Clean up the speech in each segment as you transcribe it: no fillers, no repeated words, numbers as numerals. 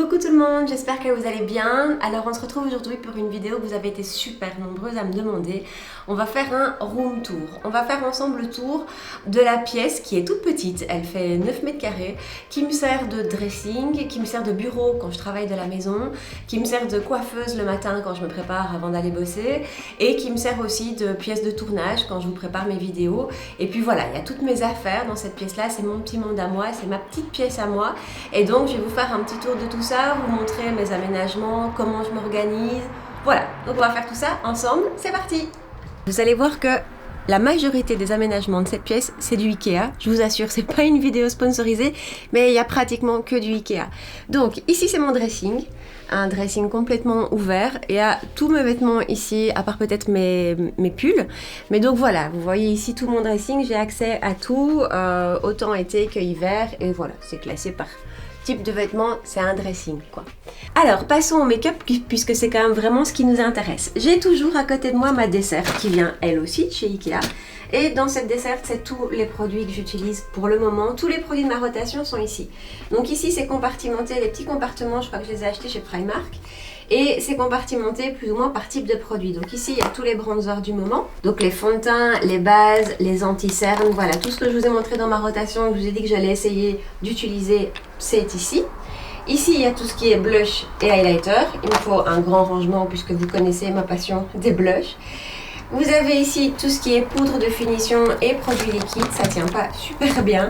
Coucou tout le monde, j'espère que vous allez bien. Alors on se retrouve aujourd'hui pour une vidéo que vous avez été super nombreuses à me demander. On va faire un room tour. On va faire ensemble le tour de la pièce qui est toute petite. Elle fait 9 mètres carrés, qui me sert de dressing, qui me sert de bureau quand je travaille de la maison, qui me sert de coiffeuse le matin quand je me prépare avant d'aller bosser et qui me sert aussi de pièce de tournage quand je vous prépare mes vidéos. Et puis voilà, il y a toutes mes affaires dans cette pièce-là. C'est mon petit monde à moi, c'est ma petite pièce à moi. Et donc je vais vous faire un petit tour de tout ça, vous montrer mes aménagements, comment je m'organise. Voilà, donc on va faire tout ça ensemble, c'est parti! Vous allez voir que la majorité des aménagements de cette pièce, c'est du Ikea. Je vous assure, c'est pas une vidéo sponsorisée, mais il y a pratiquement que du Ikea. Donc ici c'est mon dressing, un dressing complètement ouvert. Il y a tous mes vêtements ici, à part peut-être mes pulls. Mais donc voilà, vous voyez ici tout mon dressing, j'ai accès à tout, autant été que hiver. Et voilà, c'est classé par type de vêtements, c'est un dressing quoi. Alors passons au make-up puisque c'est quand même vraiment ce qui nous intéresse. J'ai toujours à côté de moi ma dessert qui vient elle aussi de chez Ikea. Et dans cette dessert, c'est tous les produits que j'utilise pour le moment. Tous les produits de ma rotation sont ici. Donc ici c'est compartimenté, les petits compartiments, je crois que je les ai achetés chez Primark. Et c'est compartimenté plus ou moins par type de produit. Donc ici, il y a tous les bronzers du moment. Donc les fonds de teint, les bases, les anti-cernes, voilà. Tout ce que je vous ai montré dans ma rotation, que je vous ai dit que j'allais essayer d'utiliser, c'est ici. Ici, il y a tout ce qui est blush et highlighter. Il me faut un grand rangement puisque vous connaissez ma passion des blushs. Vous avez ici tout ce qui est poudre de finition et produits liquides, ça tient pas super bien.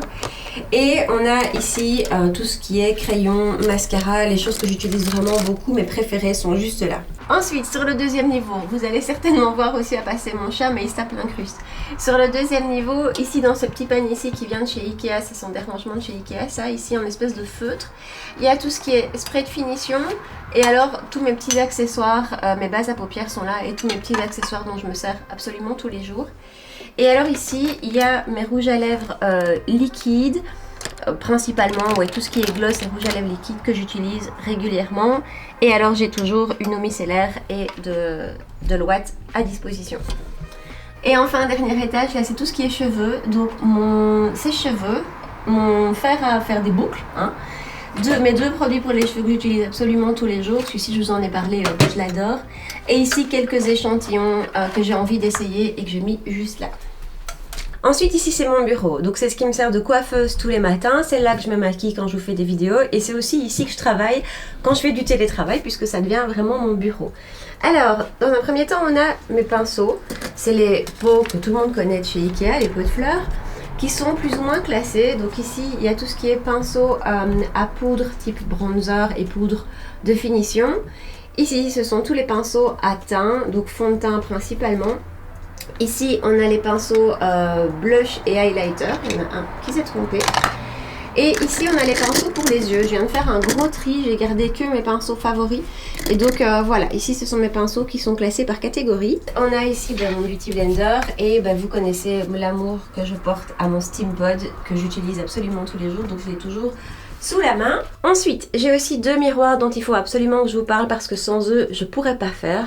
Et on a ici tout ce qui est crayon, mascara, les choses que j'utilise vraiment beaucoup, mes préférés sont juste là. Ensuite, sur le deuxième niveau, vous allez certainement voir aussi à passer mon chat, mais il se tape l'incruste. Sur le deuxième niveau, ici dans ce petit panier ici qui vient de chez Ikea, c'est son dérangement de chez Ikea, ça ici en espèce de feutre. Il y a tout ce qui est spray de finition et alors tous mes petits accessoires, mes bases à paupières sont là et tous mes petits accessoires dont je me sers absolument tous les jours. Et alors ici, il y a mes rouges à lèvres liquides, principalement tout ce qui est gloss et rouge à lèvres liquide que j'utilise régulièrement. Et alors j'ai toujours une eau micellaire et de l'ouate à disposition. Et enfin, dernier étage, là c'est tout ce qui est cheveux. Donc mon sèche-cheveux, mon fer à faire des boucles, mes deux produits pour les cheveux que j'utilise absolument tous les jours. Celui-ci, je vous en ai parlé, je l'adore. Et ici, quelques échantillons que j'ai envie d'essayer et que j'ai mis juste là. Ensuite, ici, c'est mon bureau. Donc, c'est ce qui me sert de coiffeuse tous les matins. C'est là que je me maquille quand je vous fais des vidéos. Et c'est aussi ici que je travaille quand je fais du télétravail puisque ça devient vraiment mon bureau. Alors, dans un premier temps, on a mes pinceaux. C'est les pots que tout le monde connaît de chez Ikea, les pots de fleurs, qui sont plus ou moins classés. Donc ici, il y a tout ce qui est pinceau à poudre type bronzer et poudre de finition. Ici, ce sont tous les pinceaux à teint, donc fond de teint principalement. Ici, on a les pinceaux blush et highlighter. Il y en a un qui s'est trompé. Et ici, on a les pinceaux pour les yeux. Je viens de faire un gros tri, j'ai gardé que mes pinceaux favoris. Et donc voilà, ici ce sont mes pinceaux qui sont classés par catégorie. On a ici mon Beauty Blender et vous connaissez l'amour que je porte à mon Steam Pod que j'utilise absolument tous les jours, donc je l'ai toujours sous la main. Ensuite, j'ai aussi deux miroirs dont il faut absolument que je vous parle parce que sans eux, je pourrais pas faire.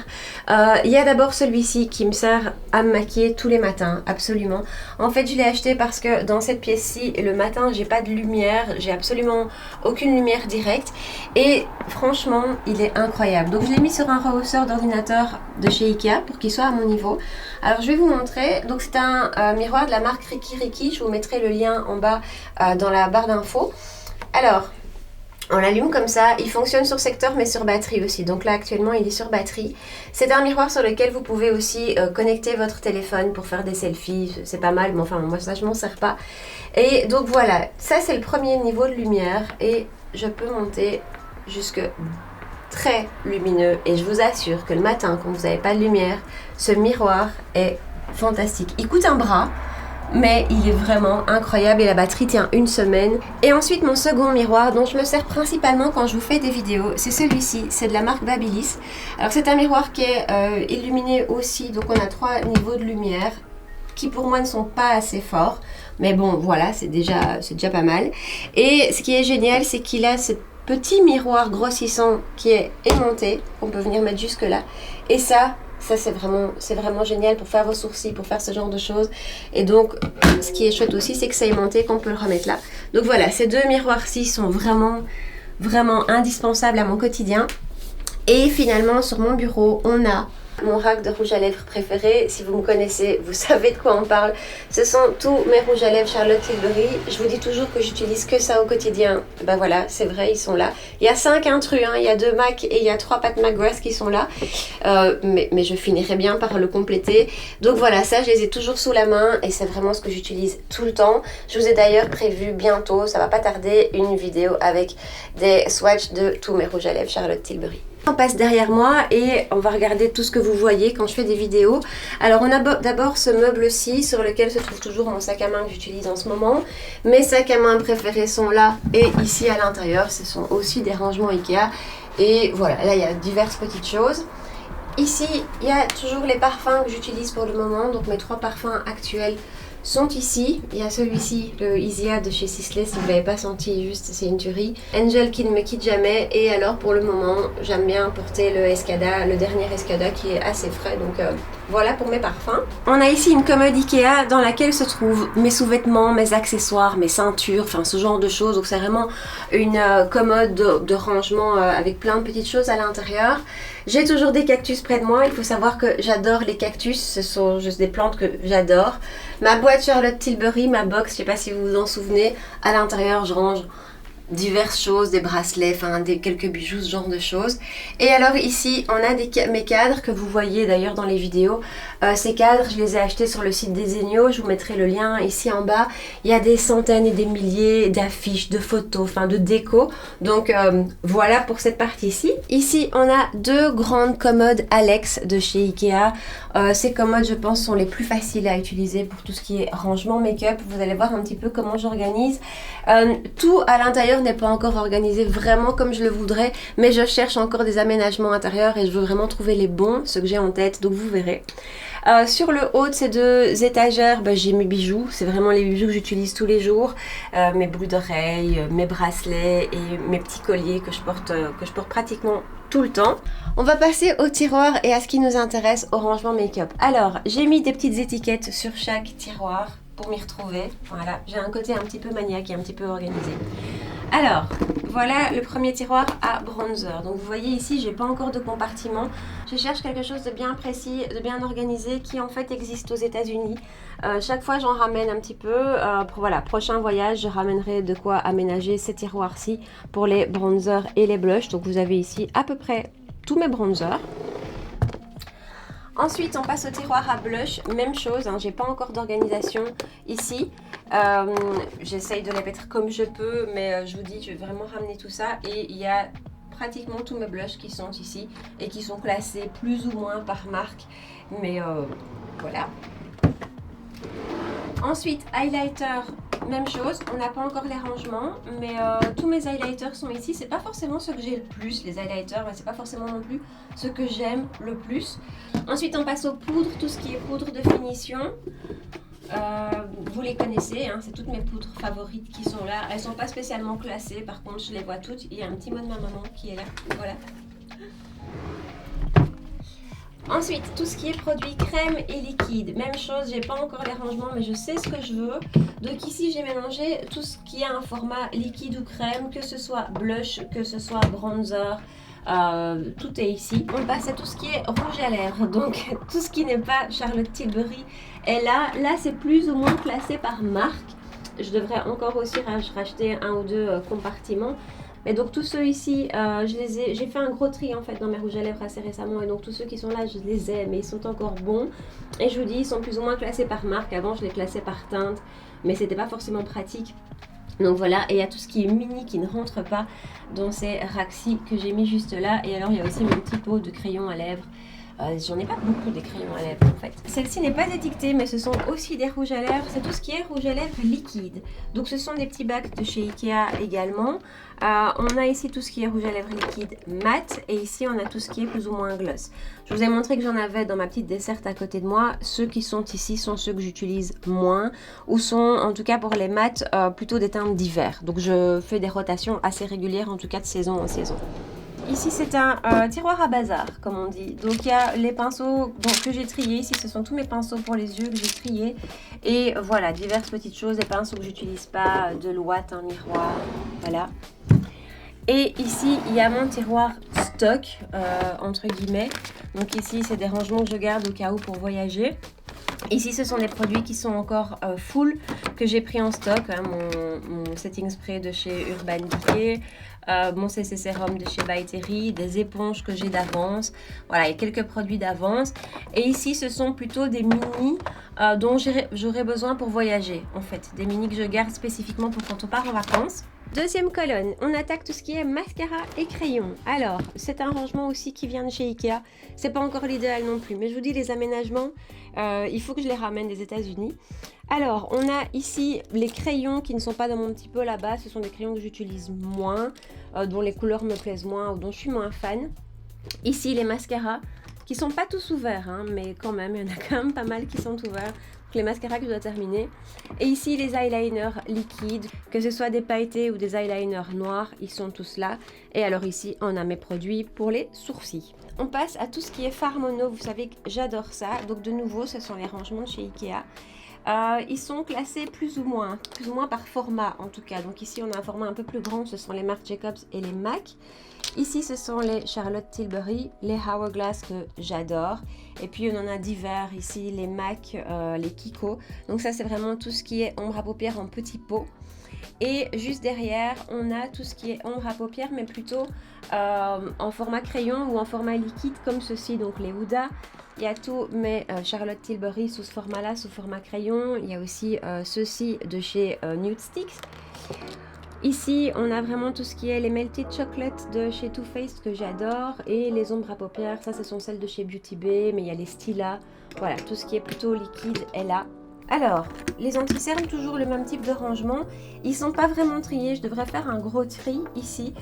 Il y a d'abord celui-ci qui me sert à me maquiller tous les matins, absolument. En fait, je l'ai acheté parce que dans cette pièce-ci, le matin, j'ai pas de lumière, j'ai absolument aucune lumière directe et franchement, il est incroyable. Donc, je l'ai mis sur un rehausseur d'ordinateur de chez Ikea pour qu'il soit à mon niveau. Alors, je vais vous montrer. Donc, c'est un miroir de la marque Riki Riki. Je vous mettrai le lien en bas dans la barre d'infos. Alors, on l'allume comme ça, il fonctionne sur secteur mais sur batterie aussi, donc là actuellement il est sur batterie. C'est un miroir sur lequel vous pouvez aussi connecter votre téléphone pour faire des selfies, c'est pas mal, mais enfin moi ça je m'en sers pas. Et donc voilà, ça c'est le premier niveau de lumière et je peux monter jusque très lumineux et je vous assure que le matin quand vous n'avez pas de lumière, ce miroir est fantastique. Il coûte un bras. Mais il est vraiment incroyable et la batterie tient une semaine. Et ensuite mon second miroir dont je me sers principalement quand je vous fais des vidéos, c'est celui-ci, c'est de la marque Babyliss. Alors c'est un miroir qui est illuminé aussi, donc on a 3 niveaux de lumière qui pour moi ne sont pas assez forts. Mais bon voilà, c'est déjà pas mal. Et ce qui est génial, c'est qu'il a ce petit miroir grossissant qui est aimanté, qu'on peut venir mettre jusque là. Et ça c'est vraiment génial pour faire vos sourcils, pour faire ce genre de choses. Et donc, ce qui est chouette aussi, c'est que c'est aimanté, qu'on peut le remettre là. Donc voilà, ces deux miroirs-ci sont vraiment vraiment indispensables à mon quotidien. Et finalement, sur mon bureau, on a mon rack de rouge à lèvres préféré. Si vous me connaissez, vous savez de quoi on parle. Ce sont tous mes rouges à lèvres Charlotte Tilbury. Je vous dis toujours que j'utilise que ça au quotidien. Ben voilà, c'est vrai, ils sont là. Il y a 5 intrus, hein. Il y a 2 MAC et il y a 3 Pat McGrath qui sont là. Mais je finirai bien par le compléter. Donc voilà, ça je les ai toujours sous la main et c'est vraiment ce que j'utilise tout le temps. Je vous ai d'ailleurs prévu bientôt, ça va pas tarder, une vidéo avec des swatchs de tous mes rouges à lèvres Charlotte Tilbury. On passe derrière moi et on va regarder tout ce que vous voyez quand je fais des vidéos. Alors on a d'abord ce meuble-ci sur lequel se trouve toujours mon sac à main que j'utilise en ce moment. Mes sacs à main préférés sont là et ici à l'intérieur. Ce sont aussi des rangements Ikea. Et voilà, là il y a diverses petites choses. Ici, il y a toujours les parfums que j'utilise pour le moment. Donc mes 3 parfums actuels sont ici. Il y a celui-ci, le Isia de chez Sisley, si vous ne l'avez pas senti, juste c'est une tuerie. Angel qui ne me quitte jamais. Et alors pour le moment, j'aime bien porter le Escada, le dernier Escada qui est assez frais. Donc voilà pour mes parfums. On a ici une commode Ikea dans laquelle se trouvent mes sous-vêtements, mes accessoires, mes ceintures, enfin ce genre de choses. Donc c'est vraiment une commode de rangement avec plein de petites choses à l'intérieur. J'ai toujours des cactus près de moi. Il faut savoir que j'adore les cactus. Ce sont juste des plantes que j'adore. Ma boîte Charlotte Tilbury, ma box, je ne sais pas si vous vous en souvenez. À l'intérieur, je range diverses choses, des bracelets, enfin quelques bijoux, ce genre de choses. Et alors ici, on a mes cadres que vous voyez d'ailleurs dans les vidéos. Ces cadres, je les ai achetés sur le site des Zegno. Je vous mettrai le lien ici en bas. Il y a des centaines et des milliers d'affiches, de photos, enfin de déco. Donc voilà pour cette partie-ci. Ici, on a 2 grandes commodes Alex de chez Ikea. Ces commodes, je pense, sont les plus faciles à utiliser pour tout ce qui est rangement make-up. Vous allez voir un petit peu comment j'organise. Tout à l'intérieur n'est pas encore organisé vraiment comme je le voudrais, mais je cherche encore des aménagements intérieurs et je veux vraiment trouver les bons, ceux que j'ai en tête, donc vous verrez. Sur le haut de ces 2 étagères, j'ai mes bijoux, c'est vraiment les bijoux que j'utilise tous les jours, mes boucles d'oreilles, mes bracelets et mes petits colliers que je porte pratiquement tout le temps. On va passer au tiroir et à ce qui nous intéresse, au rangement make-up. Alors, j'ai mis des petites étiquettes sur chaque tiroir pour m'y retrouver. Voilà, j'ai un côté un petit peu maniaque et un petit peu organisé. Alors, voilà le premier tiroir à bronzer. Donc vous voyez ici, j'ai pas encore de compartiment. Je cherche quelque chose de bien précis, de bien organisé qui en fait existe aux États-Unis. Chaque fois j'en ramène un petit peu. Voilà, prochain voyage, je ramènerai de quoi aménager ces tiroirs-ci pour les bronzers et les blushs. Donc vous avez ici à peu près tous mes bronzers. Ensuite, on passe au tiroir à blush, même chose, hein, j'ai pas encore d'organisation ici. J'essaye de les mettre comme je peux, mais je vous dis, je vais vraiment ramener tout ça. Et il y a pratiquement tous mes blushs qui sont ici et qui sont classés plus ou moins par marque. Mais voilà. Ensuite, highlighter, même chose, on n'a pas encore les rangements, mais tous mes highlighters sont ici. C'est pas forcément ce que j'ai le plus, les highlighters, mais c'est pas forcément non plus ce que j'aime le plus. Ensuite, on passe aux poudres, tout ce qui est poudre de finition. Vous les connaissez, hein, c'est toutes mes poudres favorites qui sont là. Elles sont pas spécialement classées, par contre je les vois toutes. Il y a un petit mot de ma maman qui est là, voilà. Ensuite, tout ce qui est produit crème et liquide, même chose, j'ai pas encore les rangements mais je sais ce que je veux. Donc ici j'ai mélangé tout ce qui a un format liquide ou crème, que ce soit blush, que ce soit bronzer, tout est ici. On passe à tout ce qui est rouge à lèvres, donc tout ce qui n'est pas Charlotte Tilbury est là. Là c'est plus ou moins classé par marque. Je devrais encore aussi racheter 1 ou 2 compartiments. Et donc tous ceux ici, j'ai fait un gros tri en fait dans mes rouges à lèvres assez récemment. Et donc tous ceux qui sont là, je les aime et ils sont encore bons. Et je vous dis, ils sont plus ou moins classés par marque. Avant, je les classais par teinte, mais c'était pas forcément pratique. Donc voilà, et il y a tout ce qui est mini qui ne rentre pas dans ces racks-ci que j'ai mis juste là. Et alors il y a aussi mon petit pot de crayon à lèvres. J'en ai pas beaucoup des crayons à lèvres en fait. Celle-ci n'est pas étiquetée mais ce sont aussi des rouges à lèvres. C'est tout ce qui est rouge à lèvres liquide. Donc ce sont des petits bacs de chez Ikea également. On a ici tout ce qui est rouge à lèvres liquide mat et ici on a tout ce qui est plus ou moins gloss. Je vous ai montré que j'en avais dans ma petite desserte à côté de moi. Ceux qui sont ici sont ceux que j'utilise moins ou sont en tout cas pour les mats plutôt des teintes d'hiver. Donc je fais des rotations assez régulières en tout cas de saison en saison. Ici c'est un tiroir à bazar comme on dit. Donc il y a les pinceaux que j'ai triés. Ici ce sont tous mes pinceaux pour les yeux que j'ai triés. Et voilà, diverses petites choses, des pinceaux que j'utilise pas, de l'ouate, un miroir, voilà. Et ici, il y a mon tiroir stock, entre guillemets. Donc ici, c'est des rangements que je garde au cas où pour voyager. Ici, ce sont des produits qui sont encore full, que j'ai pris en stock. Hein, mon setting spray de chez Urban Decay, mon CC sérum de chez By Terry, des éponges que j'ai d'avance. Voilà, il y a quelques produits d'avance. Et ici, ce sont plutôt des mini dont j'aurai besoin pour voyager, en fait. Des mini que je garde spécifiquement pour quand on part en vacances. Deuxième colonne, on attaque tout ce qui est mascara et crayon. Alors, c'est un rangement aussi qui vient de chez Ikea. C'est pas encore l'idéal non plus, mais je vous dis les aménagements, il faut que je les ramène des États-Unis. Alors, on a ici les crayons qui ne sont pas dans mon petit pot là-bas. Ce sont des crayons que j'utilise moins, dont les couleurs me plaisent moins ou dont je suis moins fan. Ici, les mascaras qui sont pas tous ouverts, hein, mais quand même, il y en a quand même pas mal qui sont ouverts. Les mascaras que je dois terminer. Et ici, les eyeliners liquides, que ce soit des pailletés ou des eyeliners noirs, ils sont tous là. Et alors ici, on a mes produits pour les sourcils. On passe à tout ce qui est fard mono. Vous savez que j'adore ça. Donc de nouveau, ce sont les rangements de chez Ikea. Ils sont classés plus ou moins par format en tout cas. Donc ici, on a un format un peu plus grand. Ce sont les Marc Jacobs et les MAC. Ici, ce sont les Charlotte Tilbury, les Hourglass que j'adore. Et puis, on en a divers ici, les MAC, les Kiko. Donc ça, c'est vraiment tout ce qui est ombre à paupières en petits pots. Et juste derrière, on a tout ce qui est ombre à paupières, mais plutôt en format crayon ou en format liquide comme ceci. Donc les Huda, il y a tous mes Charlotte Tilbury sous ce format-là, sous format crayon. Il y a aussi ceux-ci de chez Nude Sticks. Ici, on a vraiment tout ce qui est les Melted Chocolate de chez Too Faced que j'adore. Et les ombres à paupières, ça ce sont celles de chez Beauty Bay, mais il y a les Stila. Voilà, tout ce qui est plutôt liquide est là. Alors, les anti-cernes, toujours le même type de rangement. Ils sont pas vraiment triés, je devrais faire un gros tri ici.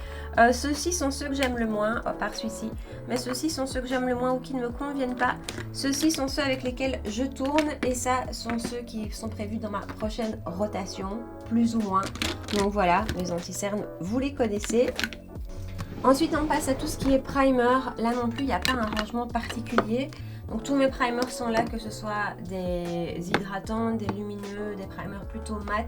Ceux-ci sont ceux que j'aime le moins, à part celui-ci. Mais ceux-ci sont ceux que j'aime le moins ou qui ne me conviennent pas. Ceux-ci sont ceux avec lesquels je tourne. Et ça sont ceux qui sont prévus dans ma prochaine rotation, plus ou moins. Donc voilà, les anti-cernes, vous les connaissez. Ensuite, on passe à tout ce qui est primer. Là non plus, il n'y a pas un rangement particulier. Donc tous mes primers sont là, que ce soit des hydratants, des lumineux, des primers plutôt mat.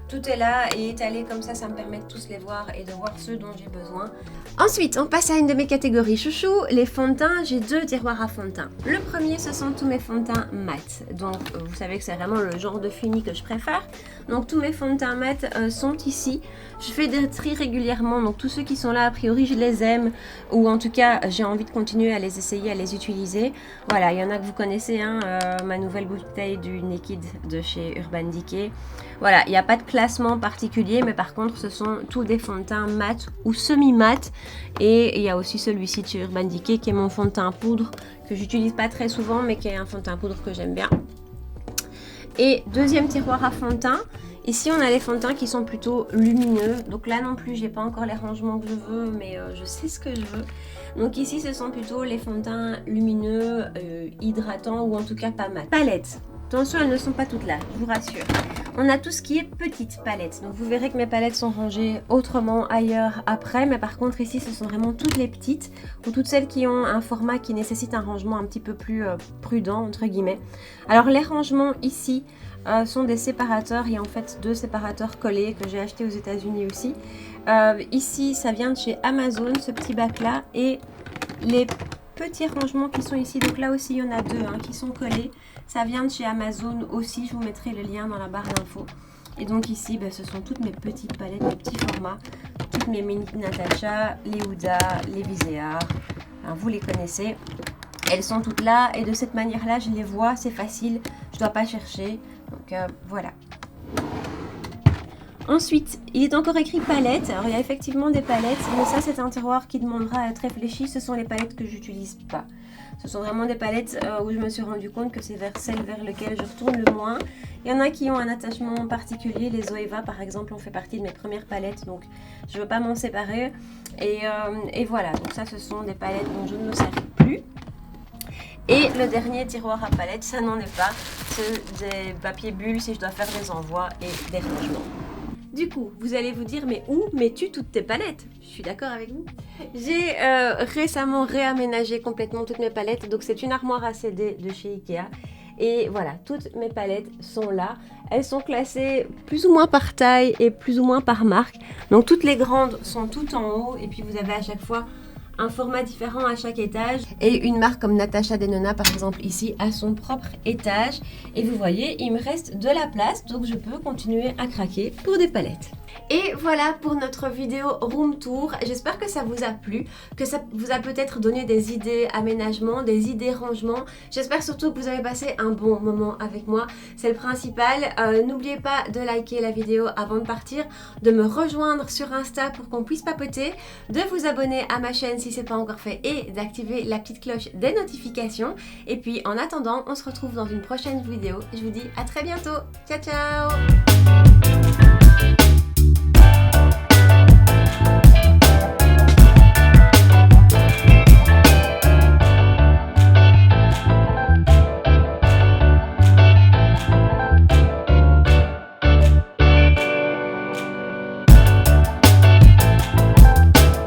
Tout est là et étalé comme ça me permet de tous les voir et de voir ceux dont j'ai besoin. Ensuite, on passe à une de mes catégories chouchou, les fonds de teint. J'ai deux tiroirs à fonds de teint. Le premier, ce sont tous mes fonds de teint mat. Donc, vous savez que c'est vraiment le genre de fini que je préfère. Donc, tous mes fonds de teint mat sont ici. Je fais des tris régulièrement, donc tous ceux qui sont là, a priori, je les aime. Ou en tout cas, j'ai envie de continuer à les essayer, à les utiliser. Voilà, il y en a que vous connaissez, hein, ma nouvelle bouteille du Naked de chez Urban Decay. Voilà, il n'y a pas de classement particulier, mais par contre, ce sont tous des fonds de teint mat ou semi-mat. Et il y a aussi celui-ci de chez Urban Decay qui est mon fond de teint poudre, que j'utilise pas très souvent, mais qui est un fond de teint poudre que j'aime bien. Et deuxième tiroir à fond de teint. Ici, on a les fonds de teint qui sont plutôt lumineux. Donc là non plus, j'ai pas encore les rangements que je veux, mais je sais ce que je veux. Donc ici, ce sont plutôt les fonds de teint lumineux, hydratants ou en tout cas pas mat. Palettes. Attention, elles ne sont pas toutes là, je vous rassure. On a tout ce qui est petites palettes. Donc vous verrez que mes palettes sont rangées autrement ailleurs après. Mais par contre ici, ce sont vraiment toutes les petites ou toutes celles qui ont un format qui nécessite un rangement un petit peu plus prudent, entre guillemets. Alors les rangements ici sont des séparateurs. Il y a en fait deux séparateurs collés que j'ai achetés aux États-Unis aussi. Ici, ça vient de chez Amazon, ce petit bac là. Et les petits rangements qui sont ici, donc là aussi il y en a deux qui sont collés. Ça vient de chez Amazon aussi, je vous mettrai le lien dans la barre d'infos. Et donc ici, ce sont toutes mes petites palettes, mes petits formats, toutes mes mini Natasha, les Huda, les Viséard, vous les connaissez. Elles sont toutes là et de cette manière-là, je les vois, c'est facile, je ne dois pas chercher. Donc voilà. Ensuite, il est encore écrit palettes. Alors, il y a effectivement des palettes, mais ça, c'est un tiroir qui demandera à être réfléchi. Ce sont les palettes que j'utilise pas. Ce sont vraiment des palettes où je me suis rendu compte que c'est vers celles vers lesquelles je retourne le moins. Il y en a qui ont un attachement particulier. Les Zoeva, par exemple, ont fait partie de mes premières palettes, donc je ne veux pas m'en séparer. Et voilà, donc ça, ce sont des palettes dont je ne me sers plus. Et le dernier tiroir à palettes, ça n'en est pas. C'est des papiers bulles si je dois faire des envois et des rangements. Du coup, vous allez vous dire, mais où mets-tu toutes tes palettes? Je suis d'accord avec vous. J'ai récemment réaménagé complètement toutes mes palettes. Donc c'est une armoire à CD de chez Ikea. Et voilà, toutes mes palettes sont là. Elles sont classées plus ou moins par taille et plus ou moins par marque. Donc toutes les grandes sont toutes en haut et puis vous avez à chaque fois un format différent à chaque étage. Et une marque comme Natasha Denona par exemple ici a son propre étage. Et vous voyez, il me reste de la place donc je peux continuer à craquer pour des palettes. Et voilà pour notre vidéo room tour. J'espère que ça vous a plu, que ça vous a peut-être donné des idées aménagement, des idées rangement. J'espère surtout que vous avez passé un bon moment avec moi. C'est le principal. N'oubliez pas de liker la vidéo avant de partir, de me rejoindre sur Insta pour qu'on puisse papoter, de vous abonner à ma chaîne si ce n'est pas encore fait et d'activer la petite cloche des notifications. Et puis en attendant, on se retrouve dans une prochaine vidéo. Je vous dis à très bientôt. Ciao ciao.